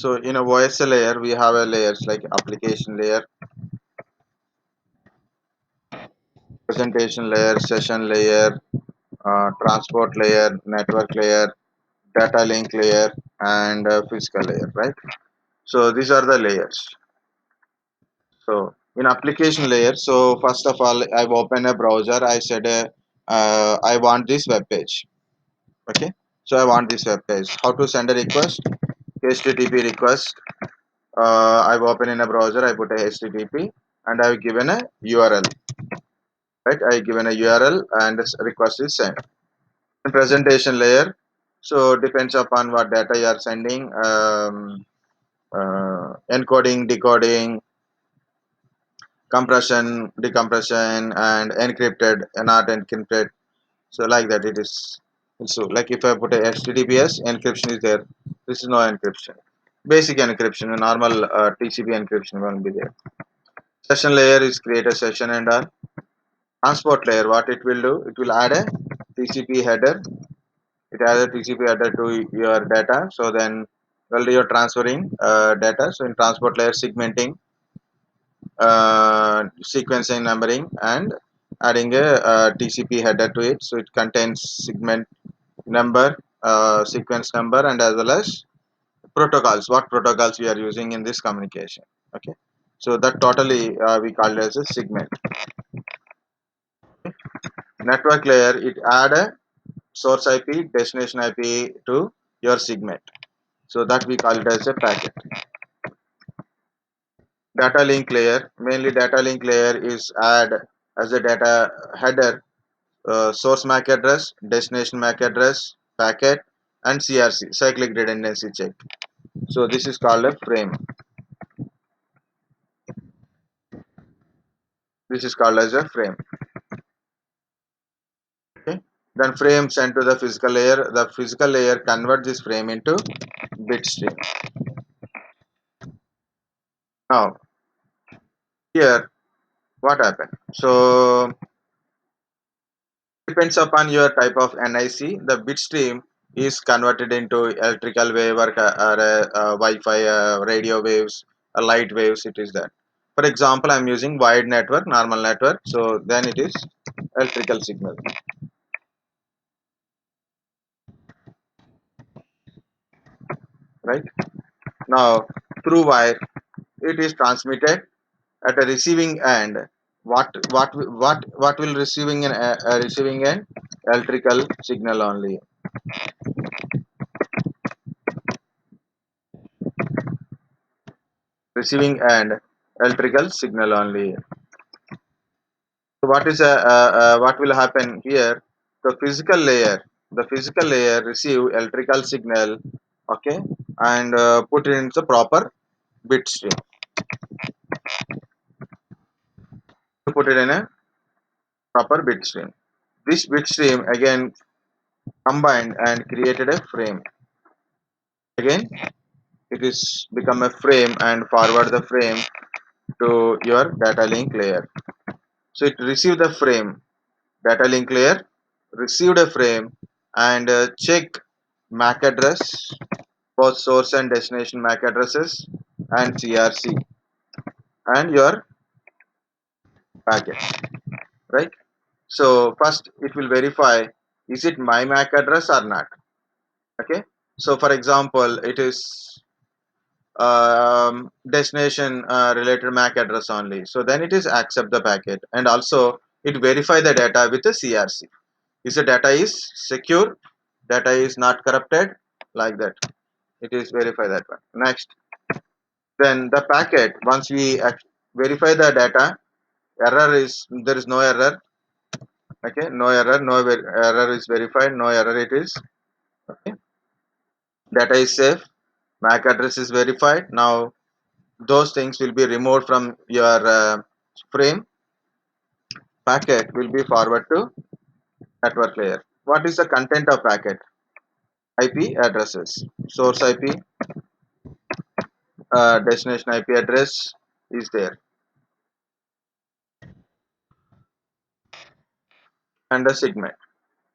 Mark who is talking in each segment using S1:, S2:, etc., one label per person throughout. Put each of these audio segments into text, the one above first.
S1: So in a OSI layer we have a layers like application layer, presentation layer, session layer, transport layer, network layer, data link layer, and physical layer, right? So these are the layers. So in application layer, so first of all, I've opened a browser. I said, I want this web page. Okay. So I want this web page. How to send a request? HTTP request. I've opened in a browser. I put a HTTP and I've given a URL. Right. I've given a URL and this request is sent. In presentation layer. So depends upon what data you are sending. Encoding, decoding, compression, decompression, and encrypted and not encrypted. So like that it is. So like if I put a HTTPS, encryption is there. This is no encryption. Basic encryption, a normal TCP encryption won't be there. Session layer is create a session and a transport layer. What it will do? It will add a TCP header. It adds a TCP header to your data. So then, well, you're transferring data. So in transport layer, segmenting, sequencing, numbering, and adding a, TCP header to it. So it contains segment number, sequence number, and as well as protocols. What protocols we are using in this communication? Okay, so that totally we call it as a segment. Network layer, it add a source IP, destination IP to your segment. So that we call it as a packet. Data link layer, mainly data link layer is add as a data header, source MAC address, destination MAC address, packet, and CRC, cyclic redundancy check. So this is called a frame. This is called as a frame. Okay. Then frame sent to the physical layer. The physical layer convert this frame into bit stream. Now here what happened? So depends upon your type of NIC. The bit stream is converted into electrical wave or Wi-Fi, radio waves, light waves. It is that. For example, I'm using wired network, normal network. So then it is electrical signal, right? Now through wire, it is transmitted at a receiving end. What will receiving an receiving end? Electrical signal only. Receiving end, electrical signal only. So what will happen here? The physical layer receive electrical signal, okay, and put it into the proper bit stream. Put it in a proper bit stream. This bit stream again combined and created a frame. Again, it is become a frame and forward the frame to your data link layer. So it received the frame, data link layer received a frame and check MAC address, both source and destination MAC addresses, and CRC and your packet, right? So first it will verify, is it my MAC address or not? Okay. So for example, it is destination related MAC address only. So then it is accept the packet and also it verify the data with the CRC. Is the data is secure? Data is not corrupted? Like that. It is verify that one. Next, then the packet once we verify the data, error is there is no error. Okay, no error, error is verified, no error it is. Okay, data is safe, MAC address is verified. Now those things will be removed from your frame. Packet will be forward to network layer. What is the content of packet? IP addresses, source IP, destination IP address is there, and the segment.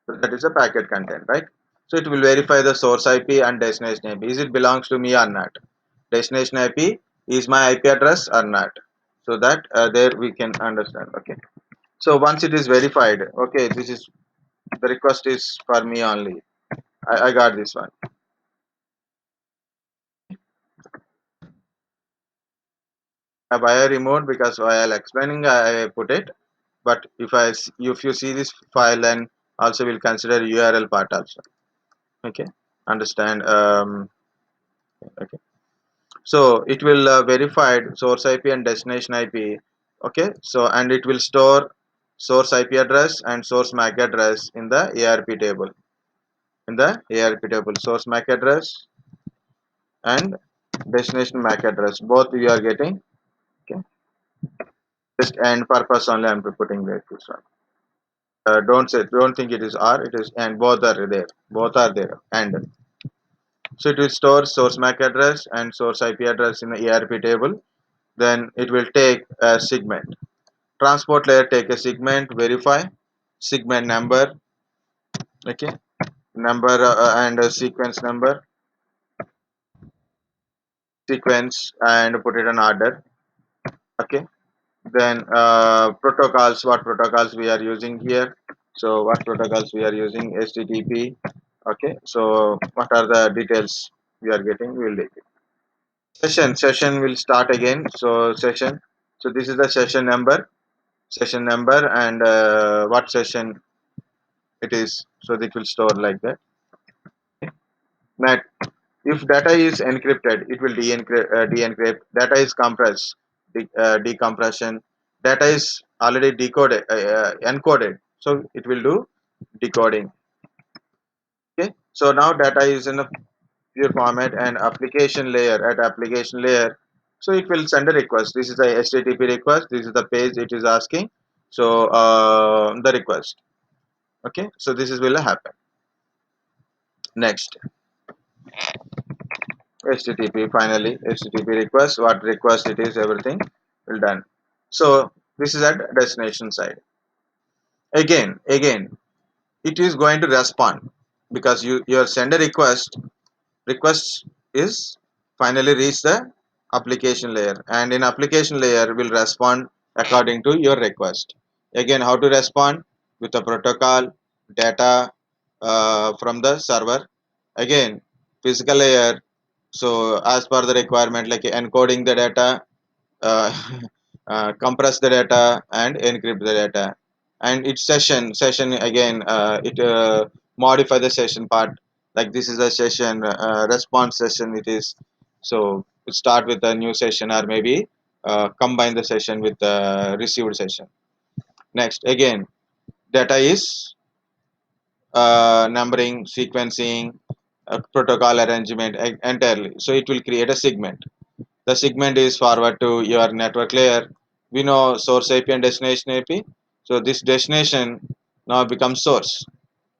S1: So that is the packet content, right? So it will verify the source IP and destination IP. Is it belongs to me or not? destination IP is my IP address or not. So that there we can understand. Okay. So once it is verified, okay, this is the request is for me only. I got this one. A buyer removed because while explaining I put it. But if you see this file, then also we'll consider URL part also. Okay, understand. Okay, so it will verify source IP and destination IP. Okay, so and it will store source IP address and source MAC address in the ARP table. In the ARP table, source MAC address and destination MAC address, both we are getting. Okay, just and purpose only I'm putting this one. Don't think it is R, it is and both are there. Both are there. And so it will store source MAC address and source IP address in the ERP table. Then it will take a segment. Transport layer take a segment, verify segment number, okay, number and a sequence number, sequence and put it in order. Okay. Then protocols, what protocols we are using here. So what protocols we are using, HTTP. Okay, so what are the details we are getting, we will take it. Session will start again. So session, so this is the session number and what session it is, so it will store like that. Net, if data is encrypted, it will de-encrypt. Data is compressed, decompression. Data is already decoded, encoded, so it will do decoding. Okay, so now data is in a pure format and application layer, at application layer, so it will send a request. This is the HTTP request, this is the page it is asking. So the request. Okay, so this is will happen. Next, HTTP, finally HTTP request, what request it is, everything will done. So this is at destination side. Again it is going to respond because your sender request is finally reach the application layer, and in application layer will respond according to your request. Again, how to respond? With a protocol data from the server. Again, physical layer, so as per the requirement, like encoding the data, uh, compress the data and encrypt the data. And its session again, it modify the session part, like this is a session response session it is. So it start with a new session or maybe combine the session with the received session. Next, again, data is numbering, sequencing, protocol arrangement entirely, so it will create a segment. The segment is forward to your network layer. We know source IP and destination IP. So this destination now becomes source,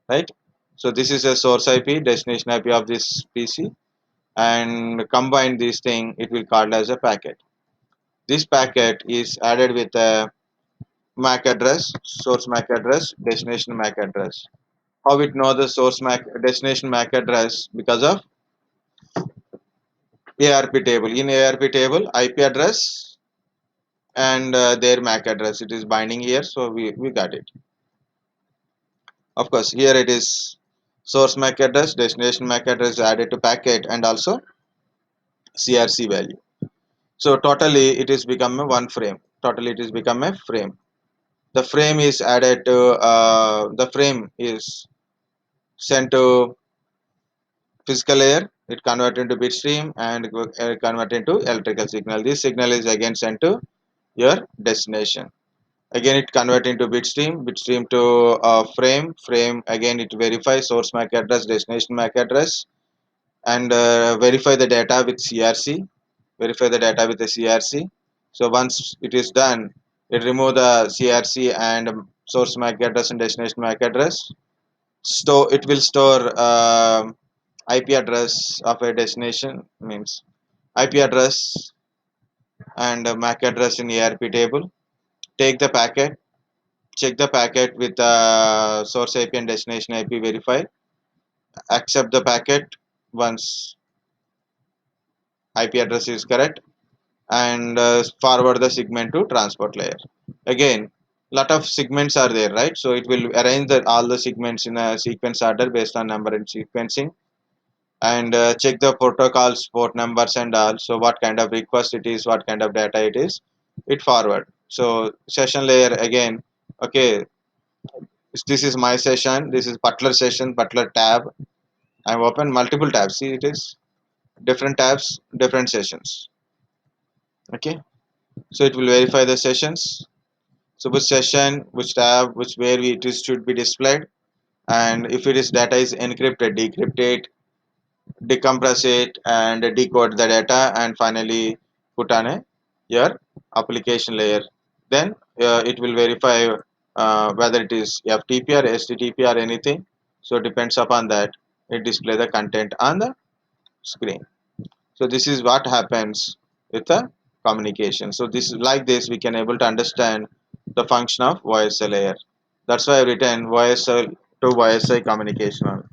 S1: right? So this is a source IP, destination IP of this PC, and combine this thing, it will called as a packet. This packet is added with a MAC address, source MAC address, destination MAC address. How it know the source MAC destination MAC address? Because of ARP table. In ARP table, IP address and their MAC address, it is binding here, so we got it. Of course, here it is source MAC address, destination MAC address added to packet, and also CRC value. So totally it is become a one frame. Totally it is become a frame. The frame is added to the frame is sent to physical layer. It convert into bitstream and convert into electrical signal. This signal is again sent to your destination. Again it convert into bitstream to frame again it verifies source MAC address, destination MAC address, and verify the data with CRC. So once it is done, it remove the CRC and source MAC address and destination MAC address. So it will store IP address of a destination, means IP address and MAC address in ARP table. Take the packet, check the packet with source IP and destination IP, verify, accept the packet. Once IP address is correct, and forward the segment to transport layer. Again, lot of segments are there, right? So it will arrange all the segments in a sequence order based on number and sequencing, and check the protocols, port numbers and all. So what kind of request it is, what kind of data it is, it forward. So session layer again, okay, this is my session, this is butler session, butler tab. I've opened multiple tabs. See, it is different tabs, different sessions. Okay, so it will verify the sessions. So which session, which tab, which where it is should be displayed, and if it is data is encrypted, decrypt it, decompress it, and decode the data, and finally put on a your application layer. Then it will verify whether it is FTP or HTTP or anything. So depends upon that, it display the content on the screen. So this is what happens with the communication. So this is like this we can able to understand the function of OSI layer. That's why I written OSI to OSI communication.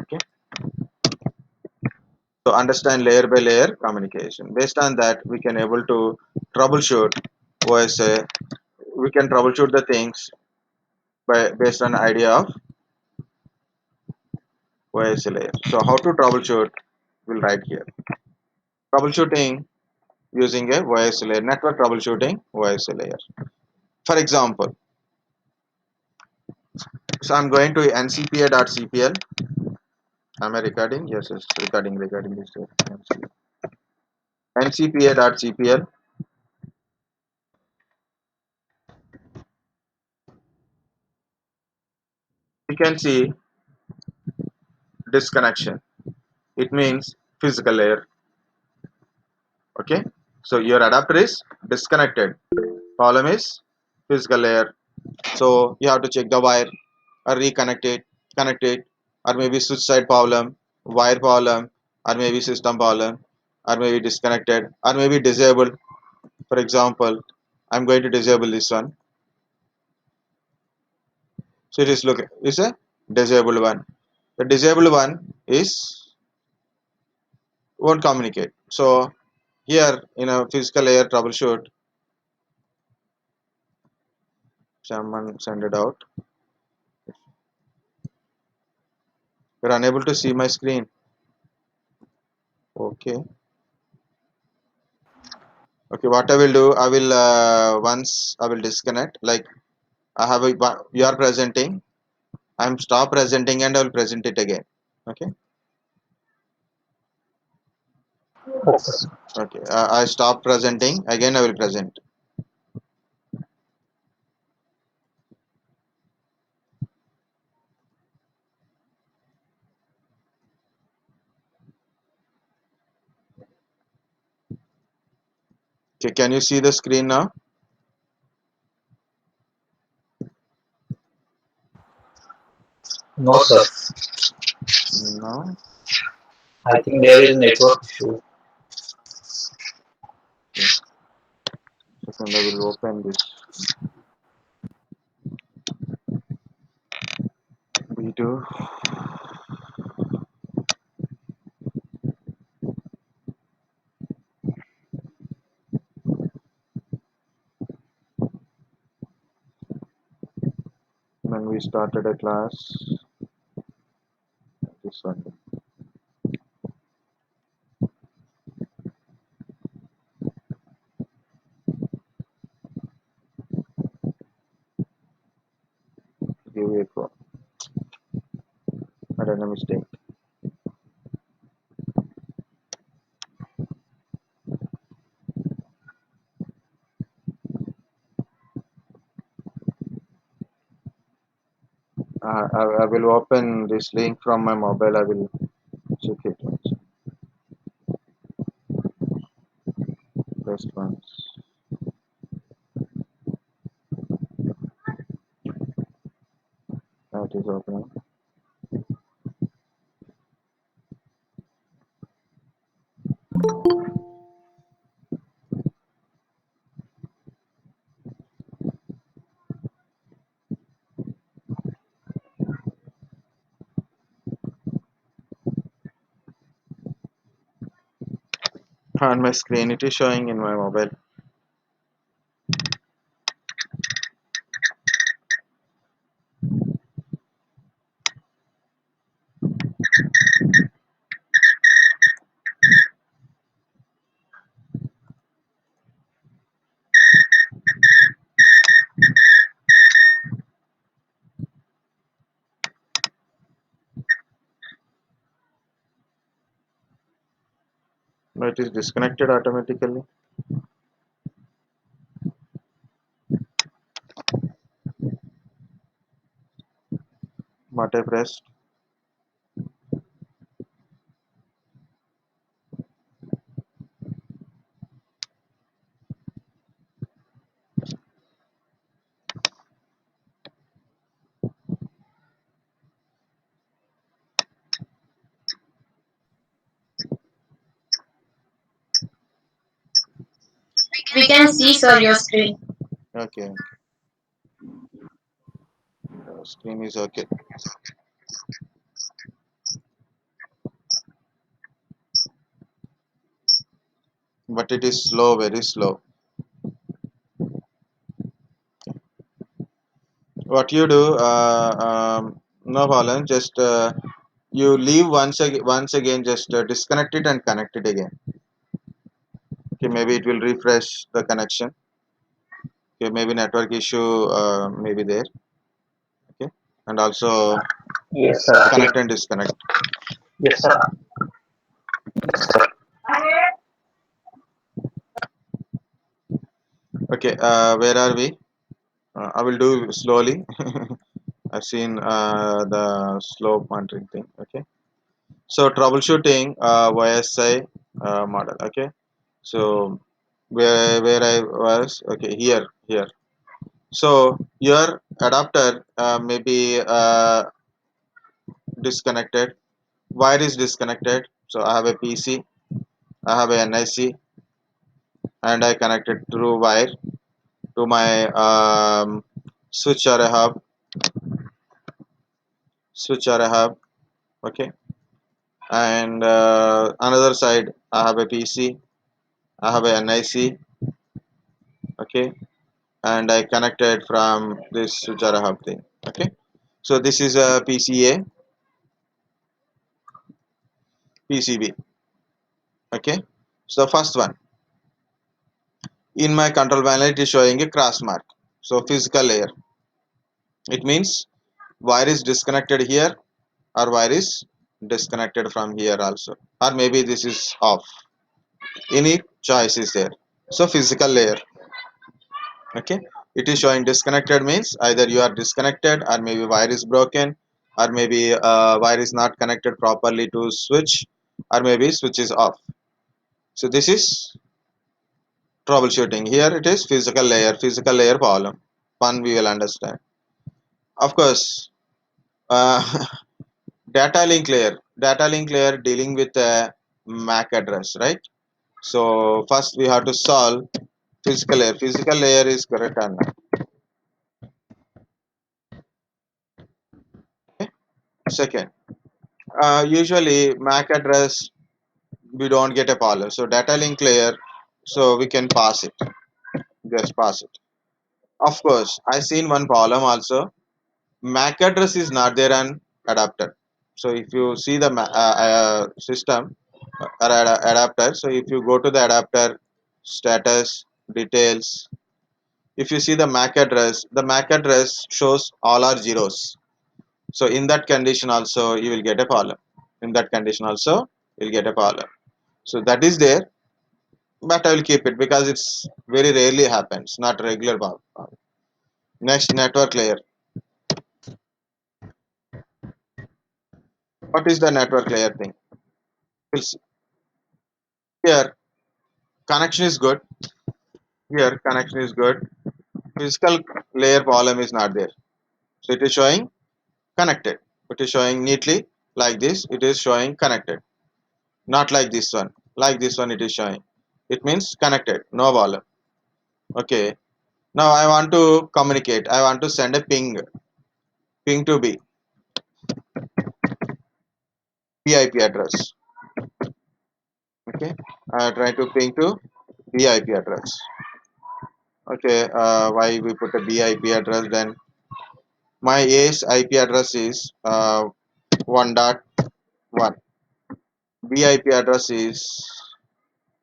S1: Okay. So understand layer by layer communication. Based on that, we can able to troubleshoot OSI. We can troubleshoot the things by based on idea of OSI layer. So how to troubleshoot? We'll write here. Troubleshooting using a OSI layer. Network troubleshooting OSI layer. For example, so I'm going to ncpa.cpl. Am I recording? Yes, it's recording this. ncpa.cpl. You can see disconnection. It means physical layer. Okay. So your adapter is disconnected. Problem is physical layer. So you have to check the wire or reconnect it, connect it, or maybe switch side problem, wire problem, or maybe system problem, or maybe disconnected, or maybe disabled. For example, I'm going to disable this one. So it is look, it's a disabled one. The disabled one is won't communicate. So here in a physical layer troubleshoot, someone send it out. You're unable to see my screen. Okay. Okay. What I will do, I will once I will disconnect. Like I have a you are presenting. I'm stop presenting and I will present it again. Okay.
S2: Okay.
S1: Okay. I stop presenting again. I will present. Okay. Can you see the screen now?
S2: No, sir.
S1: No.
S2: I think there is network issue.
S1: Okay. Second, I will open this video. When we started a class, this one. Give echo. I done a mistake. I will open this link from my mobile. I will check it. First one that is opening. On my screen, it is showing in my mobile. No, it is disconnected automatically. What I pressed.
S3: We can see, sir, your screen.
S1: Okay, screen is okay. But it is slow, very slow. What you do, no problem. Just you leave once again. Just disconnect it and connect it again. Okay, maybe it will refresh the connection. Okay, maybe network issue, maybe there. Okay, and also
S2: Yes, sir. I think.
S1: connect and disconnect.
S2: Yes, sir.
S1: Okay, where are we? I will do slowly. I've seen the slow monitoring thing. Okay, so troubleshooting OSI model. Okay, so where I was. Okay, here. So your adapter may be disconnected. Wire is disconnected. So I have a PC, I have a NIC, and I connected through wire to my switch or a hub, switch or a hub. Okay, and another side I have a PC, I have a NIC. Okay, and I connected from this switch or a hub thing. Okay, so this is a PCA, PCB. Okay, so first one in my control panel it is showing a cross mark. So physical layer. It means wire is disconnected here or wire is disconnected from here also, or maybe this is off. Any choice is there. So physical layer. Okay, it is showing disconnected means either you are disconnected or maybe wire is broken or maybe wire is not connected properly to switch or maybe switch is off. So this is troubleshooting. Here it is physical layer problem. One we will understand. Of course, uh, data link layer dealing with a MAC address, right? So first we have to solve physical layer. Physical layer is correct or not? Okay. Second, usually MAC address we don't get a parallel. So data link layer, so we can pass it. Just pass it. Of course, I seen one problem also. MAC address is not there on adapter. So if you see the system or adapter, so if you go to the adapter status details, if you see the MAC address shows all are zeros. So in that condition also you will get a problem. In that condition also you will get a problem. So that is there, but I will keep it because it's very rarely happens, not regular problem. Next, network layer. What is the network layer thing? We'll see. Here connection is good. Here connection is good. Physical layer problem is not there. So it is showing connected. It is showing neatly like this. It is showing connected. Not like this one. Like this one it is showing. It means connected. No problem. Okay. Now I want to communicate. I want to send a ping. Ping to BIP address. Okay, try to ping to BIP address. Okay, why we put a BIP address? Then my A's IP address is 1.1. BIP address is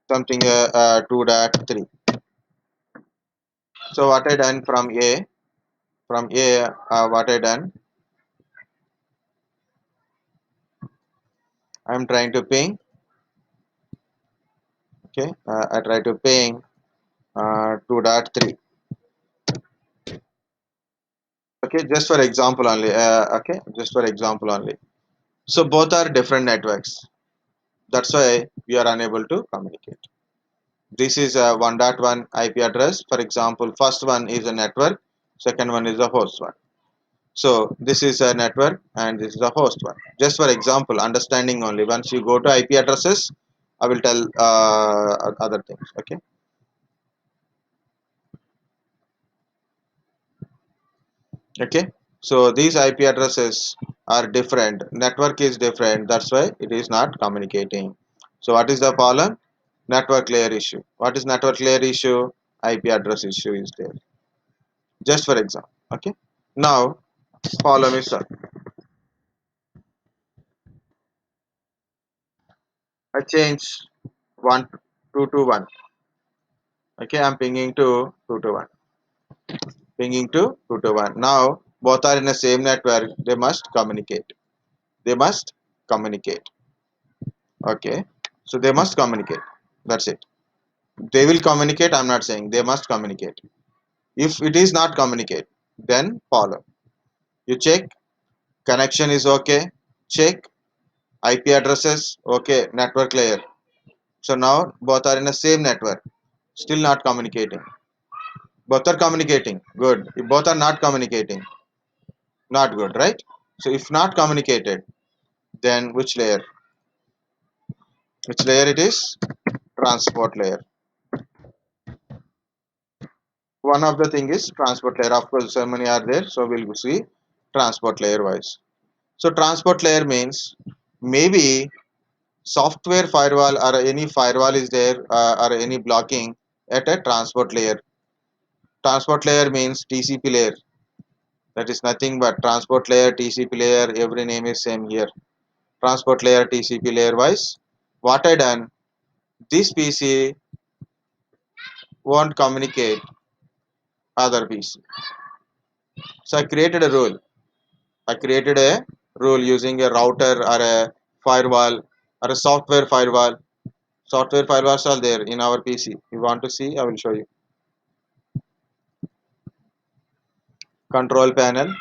S1: something 2.3. So what I done from A, what I done, I'm trying to ping. Okay, I try to ping 2.3. Okay, just for example only. Okay, just for example only. So both are different networks. That's why we are unable to communicate. This is a 1.1 IP address. For example, first one is a network, second one is a host one. So this is a network and this is a host one. Just for example, understanding only. Once you go to IP addresses, I will tell other things. Okay. Okay. So these IP addresses are different. Network is different. That's why it is not communicating. So what is the problem? Network layer issue. What is network layer issue? IP address issue is there. Just for example. Okay. Now follow me, sir. I change 1 Okay, I'm pinging to 2 to 1. Pinging to 2 to 1. Now both are in the same network. They must communicate. They must communicate. Okay. So they must communicate. That's it. They will communicate. I'm not saying they must communicate. If it is not communicate, then follow. You check connection is okay. Check IP addresses. Okay. Network layer. So now both are in the same network. Still not communicating. Both are communicating. Good. If both are not communicating, not good, right? So if not communicated, then which layer it is? Transport layer. One of the thing is transport layer. Of course, so many are there, so we'll see transport layer wise. So transport layer means maybe software firewall or any firewall is there or any blocking at a transport layer. Transport layer means TCP layer. That is nothing but transport layer, TCP layer. Every name is same here. Transport layer, TCP layer wise. What I done? This PC won't communicate other PC. So I created a rule. I created a rule using a router or a firewall or a software firewall. Software firewalls are there in our PC. You want to see? I will show you. Control panel,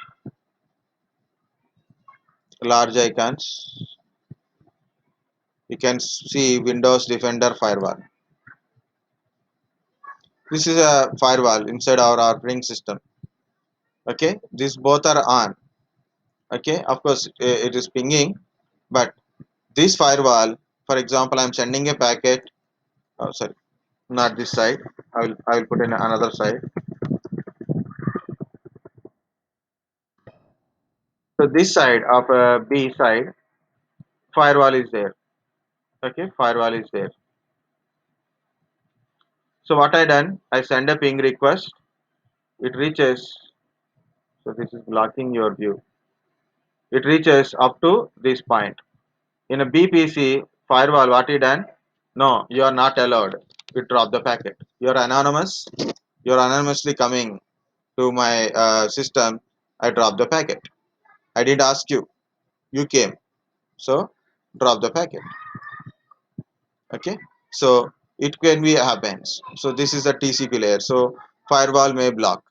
S1: large icons. You can see Windows Defender firewall. This is a firewall inside our operating system. Okay, these both are on. Okay, of course it is pinging, but this firewall, for example, I'm sending a packet. Oh, sorry, not this side. I will put in another side. So this side of B side, firewall is there. Okay, firewall is there. So what I done, I send a ping request. It reaches. So this is blocking your view. It reaches up to this point. In a BPC firewall, what it done? No, you are not allowed. You drop the packet. You are anonymous. You are anonymously coming to my system. I drop the packet. I didn't ask you. You came. So drop the packet. Okay. So it can be happens. So this is the TCP layer. So firewall may block.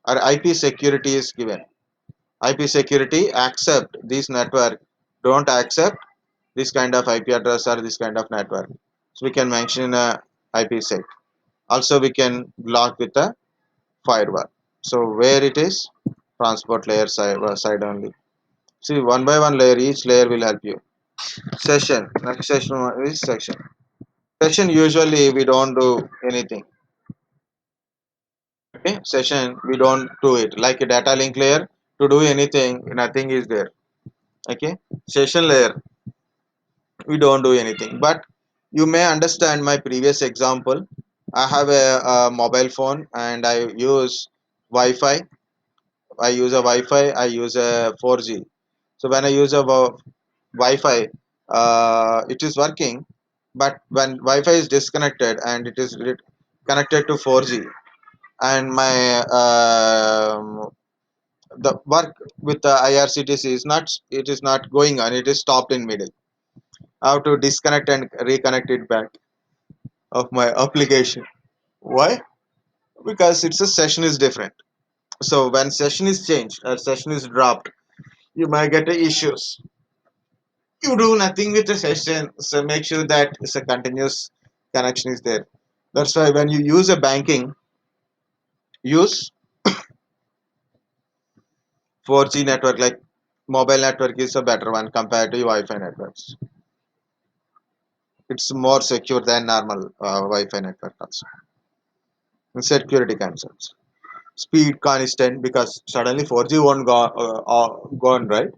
S1: Or IP security is given. IP security accept this network. Don't accept this kind of IP address or this kind of network. So we can mention a IPsec. Also we can block with a firewall. So where it is? Transport layer side only. See, one by one layer, each layer will help you. Session. Next session is section. Session usually we don't do anything. Okay, session we don't do it. Like a data link layer, to do anything, nothing is there. Okay, session layer we don't do anything. But You may understand my previous example. I have a mobile phone and I use Wi-Fi. I use a Wi-Fi. I use a 4G. So when I use a Wi-Fi, it is working. But when Wi-Fi is disconnected and it is connected to 4G, and my the work with the IRCTC is not, it is not going on. It is stopped in middle. I have to disconnect and reconnect it back of my application. Why? Because it's a session is different. So when session is changed or session is dropped, you might get a issues. You do nothing with the session, so make sure that it's a continuous connection is there. That's why when you use a banking, use 4G network, like mobile network is a better one compared to Wi-Fi networks. It's more secure than normal Wi-Fi network also. And security concerns. Speed constant because suddenly 4G won't gone, right?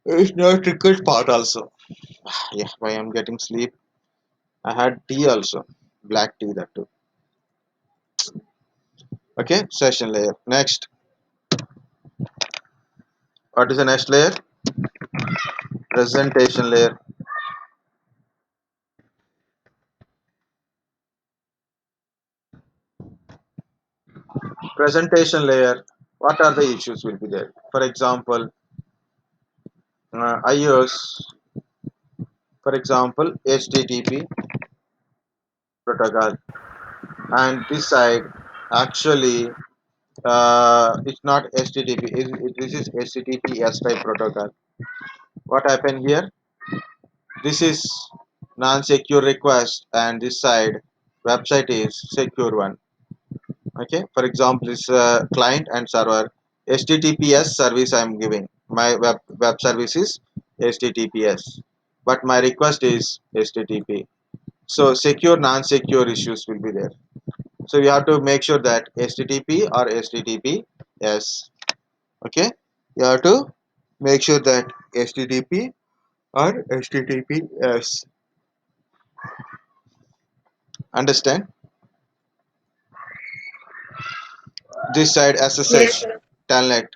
S1: It's not tricky part also. Yeah, why I'm getting sleep. I had tea also, black tea that too. Okay, session layer. Next, what is the next layer? Presentation layer. Presentation layer. What are the issues will be there? For example, I use, for example, HTTP protocol, and this side actually it's not HTTP. This is HTTPS type protocol. What happened here? This is non-secure request, and this side website is secure one. Okay, for example, this client and server HTTPS service I am giving. My web service is HTTPS, but my request is HTTP. So secure non-secure issues will be there. So you have to make sure that HTTP or HTTPS. Okay, you have to make sure that HTTP or HTTPS. Understand? This side
S3: Yes,
S1: SSH
S3: sir.
S1: telnet,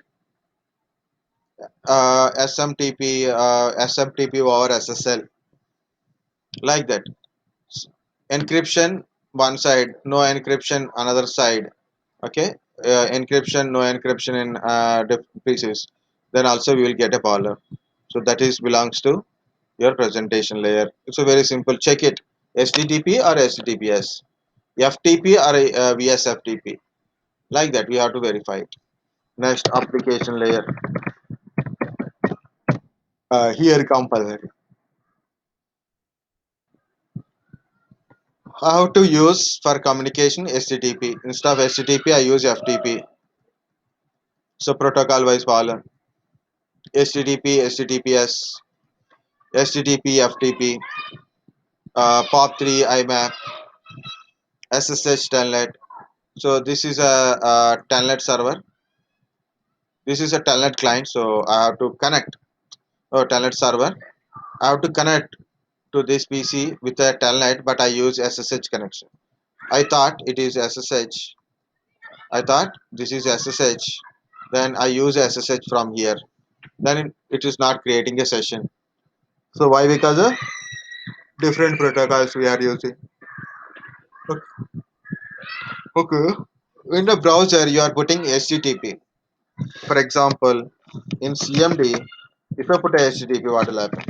S1: SMTP, SMTP over SSL, like that. Encryption one side, no encryption another side. Okay, encryption, no encryption in pieces. Then also we will get a problem. So that is belongs to your presentation layer. It's a very simple. Check it. HTTP or HTTPS, FTP or VSFTP. Like that, we have to verify it. Next, application layer. Here compulsory. How to use for communication HTTP. Instead of HTTP, I use FTP. So protocol wise follow. HTTP, HTTPS, HTTP, FTP, POP3, IMAP, SSH telnet. So this is a telnet server. This is a telnet client. So I have to connect telnet server. I have to connect to this PC with a telnet, but I use SSH connection. I thought it is SSH. I thought this is SSH. Then I use SSH from here. Then it is not creating a session. So why? Because of different protocols we are using. Okay. In the browser, you are putting HTTP. For example, in CMD, if I put a HTTP, what will happen?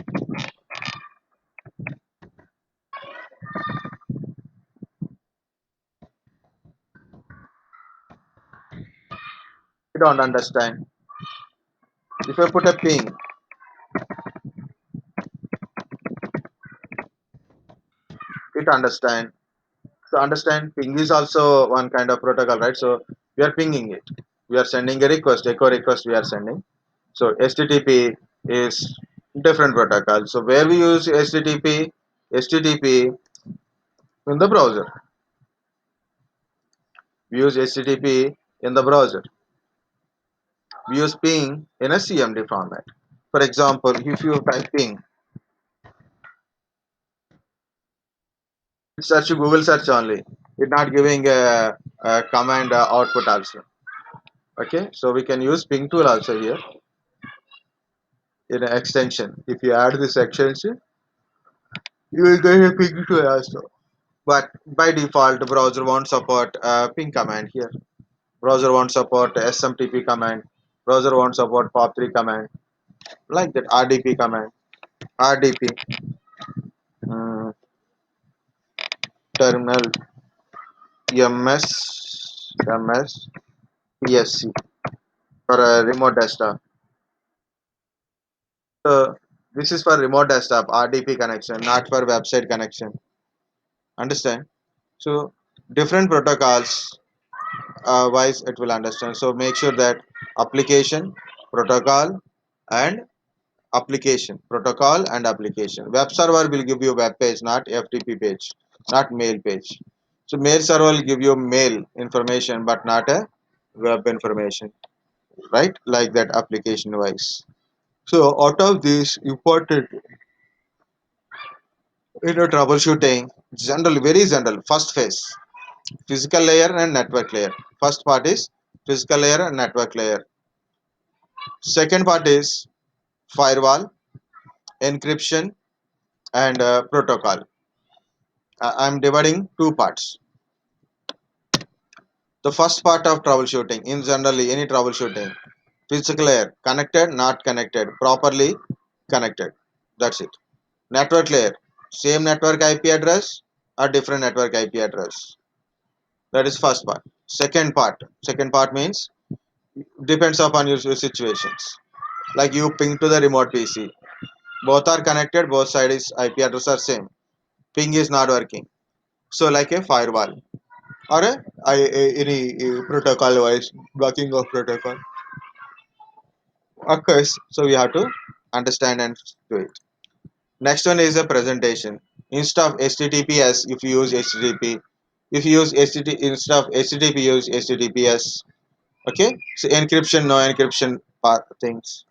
S1: You don't understand. If I put a ping, it understand. So understand, ping is also one kind of protocol, right? So we are pinging it. We are sending a request, echo request we are sending. So HTTP is different protocol. So where we use HTTP, HTTP in the browser. We use HTTP in the browser. We use ping in a CMD format. For example, if you type ping, Search Google search only. It's not giving a command output also. Okay, so we can use ping tool also here in an extension. If you add this extension, you will get a ping tool also. But by default, browser won't support ping command here. Browser won't support SMTP command. Browser won't support POP3 command, like that. RDP command, RDP, mm, terminal MS PSC for a remote desktop. So this is for remote desktop RDP connection, not for website connection. Understand? So different protocols wise it will understand. So make sure that application, protocol, and application. Web server will give you web page, not FTP page, not mail page. So mail server will give you mail information, but not a web information, right? Like that application wise. So out of this important troubleshooting, general, very general. First phase, physical layer and network layer. First part is physical layer and network layer. Second part is firewall, encryption, and protocol. I'm dividing two parts. The first part of troubleshooting, in generally any troubleshooting, physical layer, connected, not connected, properly connected. That's it. Network layer, same network IP address or different network IP address. That is first part. Second part means depends upon your situations. Like you ping to the remote PC. Both are connected, both sides IP address are same. Ping is not working. So like a firewall or any protocol wise blocking of protocol occurs. So we have to understand and do it. Next one is a presentation. Instead of HTTPS, if you use HTTP, if you use HTTP instead of HTTP, use HTTPS. Okay, so encryption, no encryption part things.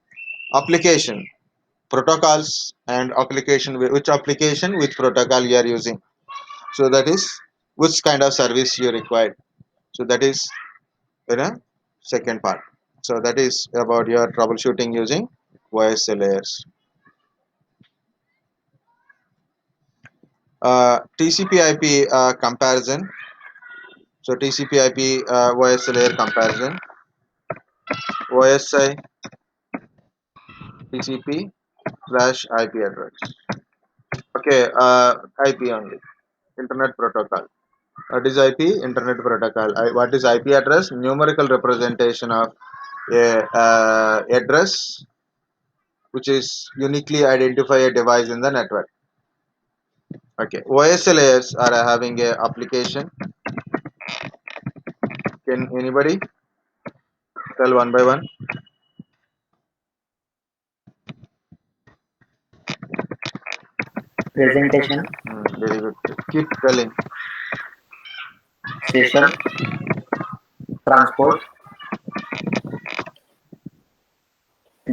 S1: Application, protocols, and application. Which application, which protocol you are using. So that is which kind of service you require. So that is second part. So that is about your troubleshooting using OSI layers. TCP/IP comparison. So TCP/IP OSI layer comparison. OSI TCP slash IP address. Okay, IP only. Internet protocol. What is IP? Internet protocol. What is IP address? Numerical representation of a address which is uniquely identify a device in the network. Okay, OSI layers are having a application. Can anybody tell one by one?
S2: Presentation,
S1: Very good. Keep telling.
S2: session, transport,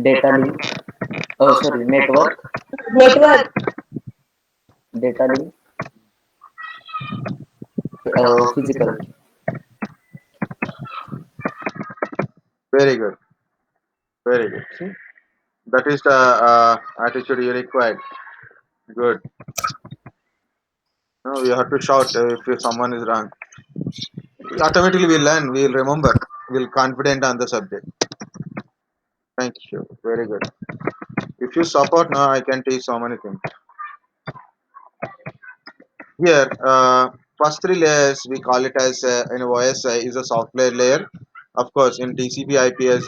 S2: data link, sorry, network,
S3: Network.
S2: data link, physical.
S1: Very good. Very good. See, that is the attitude you required. Good. No, you have to shout if someone is wrong. Automatically we'll learn. We'll remember. We'll confident on the subject. Thank you. Very good. If you support now, I can teach so many things. Here, first three layers we call it as in OSI is a software layer. Of course, in TCP/IPS,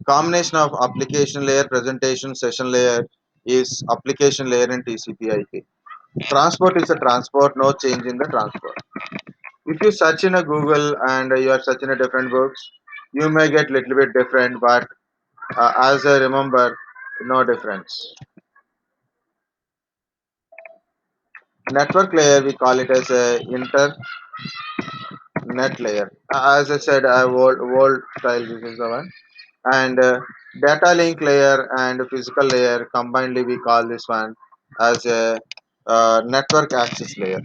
S1: combination of application layer, presentation, session layer is application layer in TCP/IP. Transport is a transport, no change in the transport. If you search in a Google and you are searching a different books, you may get little bit different, but as I remember, no difference. Network layer we call it as a internet layer. As I said, old style this is the one. And data link layer and physical layer combinedly we call this one as a network access layer.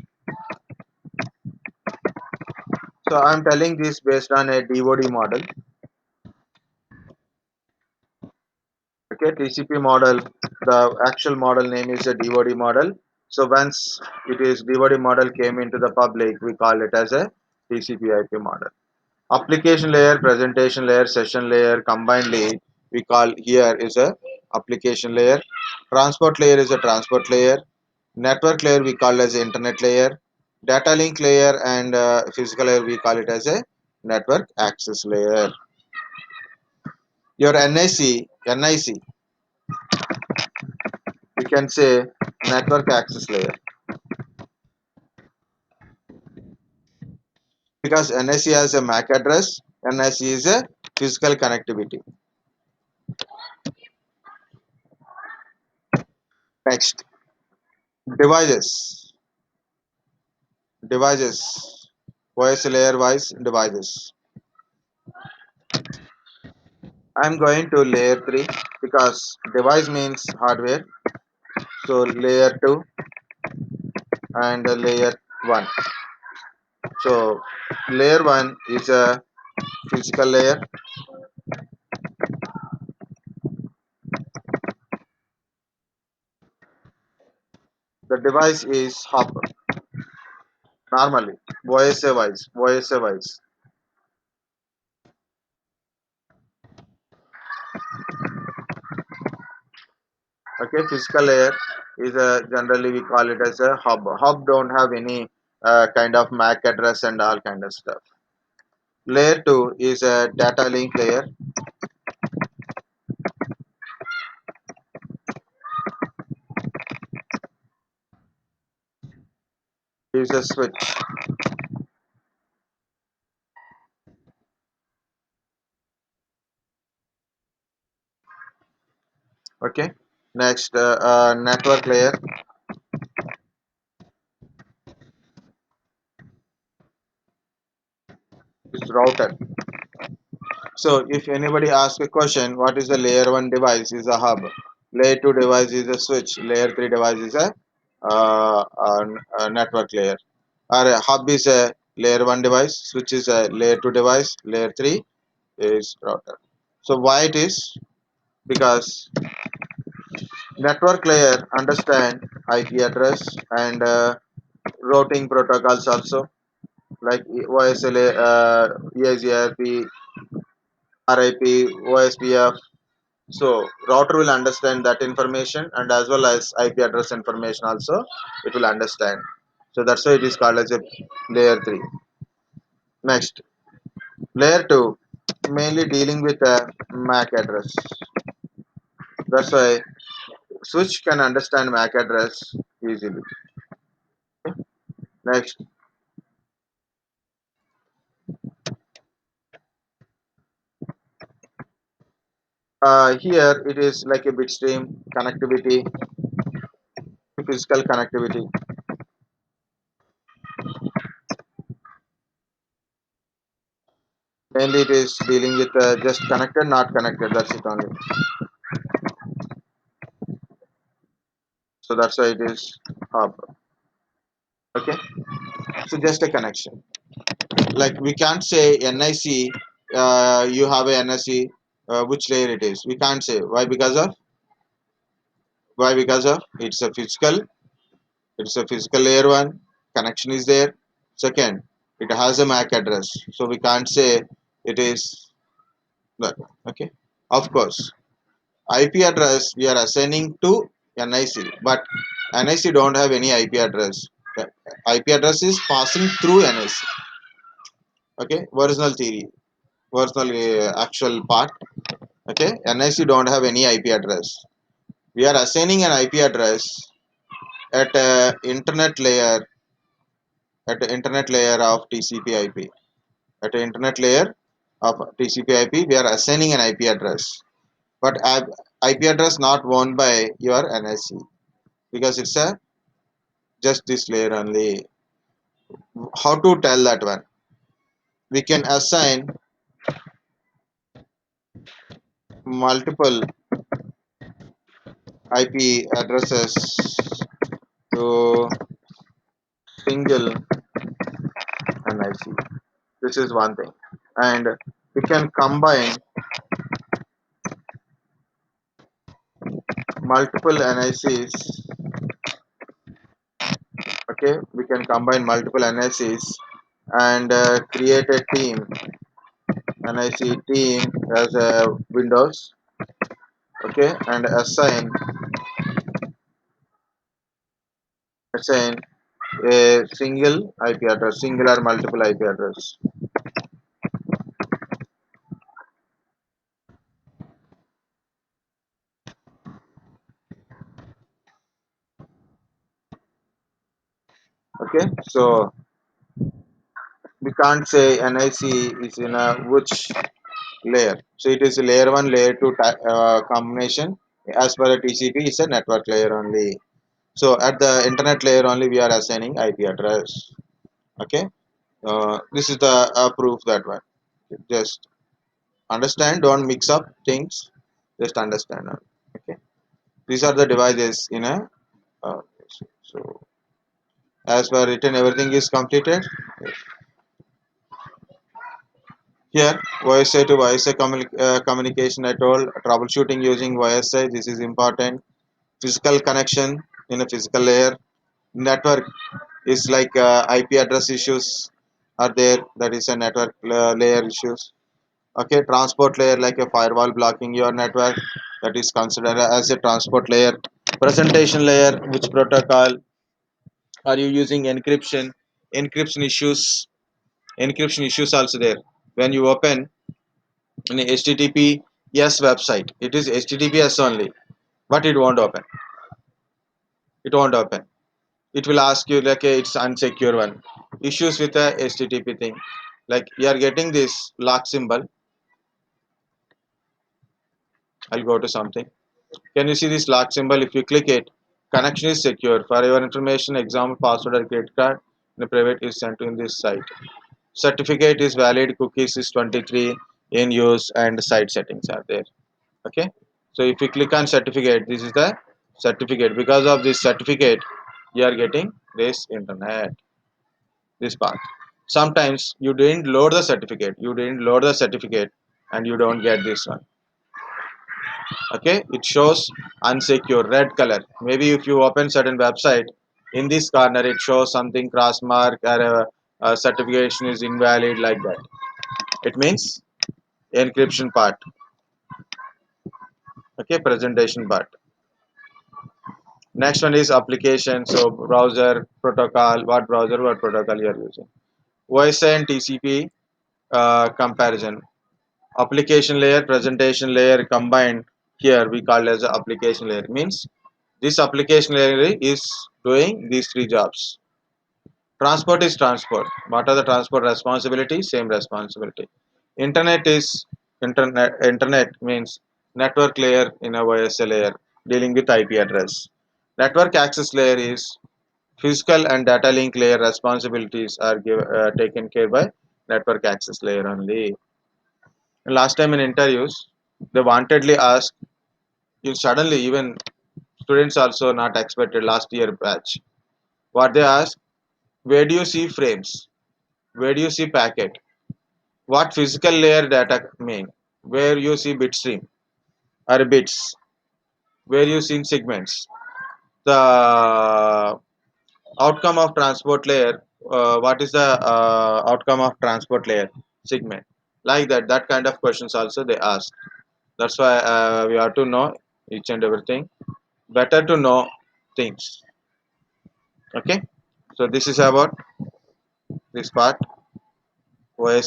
S1: So I'm telling this based on a DOD model. Okay, TCP model. The actual model name is a DOD model. So once it is DOD model came into the public, we call it as a TCP/IP model. Application layer, presentation layer, session layer combinedly we call here is a application layer. Transport layer is a transport layer. Network layer we call as internet layer. Data link layer and physical layer we call it as a network access layer. Your NIC, we can say network access layer because NIC has a MAC address. NIC is a physical connectivity. Next, devices. Devices. OS layer wise devices. I'm going to layer 3 because device means hardware. So layer 2 and layer 1. So layer 1 is a physical layer. The device is hub normally OSA wise. Okay, physical layer is a generally we call it as a hub. Hub don't have any kind of MAC address and all kind of stuff. Layer 2 is a data link layer. Is a switch. Okay. Next, network layer is router. So if anybody asks a question, what is the layer 1 device is a hub, layer 2 device is a switch, layer 3 device is a network layer. Or a hub is a layer 1 device, switch is a layer 2 device, layer 3 is router. So why it is? Because network layer understand IP address and routing protocols also like OSLA, EIGRP, RIP, OSPF. So router will understand that information and as well as IP address information also it will understand. So that's why it is called as a layer 3. Next, layer 2 mainly dealing with a MAC address. That's why switch can understand MAC address easily. Next, here it is like a bitstream connectivity, physical connectivity. Mainly it is dealing with just connected, not connected. That's it only. So that's why it is hub. Okay. So just a connection. Like we can't say NIC. You have a NIC. Which layer it is? We can't say. Why? Because of it's a physical. It's a physical layer one. Connection is there. Second, it has a MAC address. So we can't say it is that one. Okay. Of course, IP address we are assigning to NIC, but NIC don't have any IP address. The IP address is passing through NIC. Okay, original theory, original actual part. Okay, NIC don't have any IP address. We are assigning an IP address at internet layer of TCP/IP. At the internet layer of TCP/IP, we are assigning an IP address, but IP address not owned by your NIC because it's a just this layer only. How to tell that one? We can assign multiple IP addresses to single NIC. This is one thing. And we can combine multiple NICs. Okay, we can combine multiple NICs and create a team, NIC team as a Windows. Okay, and assign a single IP address, single or multiple IP address. Okay, so we can't say NIC is in a which layer. So it is a layer 1, layer 2 combination. As per the TCP, it's a network layer only. So at the internet layer only, we are assigning IP address. Okay, this is the proof that one. Just understand, don't mix up things. Just understand. Okay, these are the devices in a. Uh, so as per written, everything is completed. Here, OSI to OSI communication. I told troubleshooting using OSI. This is important. Physical connection in a physical layer. Network is like IP address issues are there. That is a network layer issues. Okay, transport layer like a firewall blocking your network. That is considered as a transport layer. Presentation layer, which protocol are you using? Encryption. Encryption issues. Encryption issues also there. When you open an HTTPS website, it is HTTPS only, but it won't open. It won't open. It will ask you like it's unsecure one. Issues with the HTTP thing, like you are getting this lock symbol. I'll go to something. Can you see this lock symbol? If you click it, connection is secure. For your information, example password or credit card in a private is sent to in this site. Certificate is valid. Cookies is 23 in use and site settings are there. Okay. So if you click on certificate, this is the certificate. Because of this certificate, you are getting this internet. This part. Sometimes you didn't load the certificate. You didn't load the certificate, and you don't get this one. Okay, it shows unsecure red color. Maybe if you open certain website, in this corner it shows something cross mark or a certification is invalid like that. It means encryption part. Okay, presentation part. Next one is application. So browser protocol. What protocol you are using? OSI and TCP comparison. Application layer, presentation layer combined. Here we call as a application layer. Means this application layer is doing these three jobs. Transport is transport. What are the transport responsibility? Same responsibility. Internet is internet. Internet means network layer in a OSI layer dealing with IP address. Network access layer is physical and data link layer responsibilities are taken care by network access layer only. Last time in interviews, they wantedly asked you suddenly even students also not expected last year batch. What they ask, where do you see frames? Where do you see packet? What physical layer data mean? Where you see bitstream or bits? Where you see segments? The outcome of transport layer. What is the outcome of transport layer segment? Like that. That kind of questions also they ask. That's why we have to know each and everything. Better to know things. Okay. So this is about this part. OS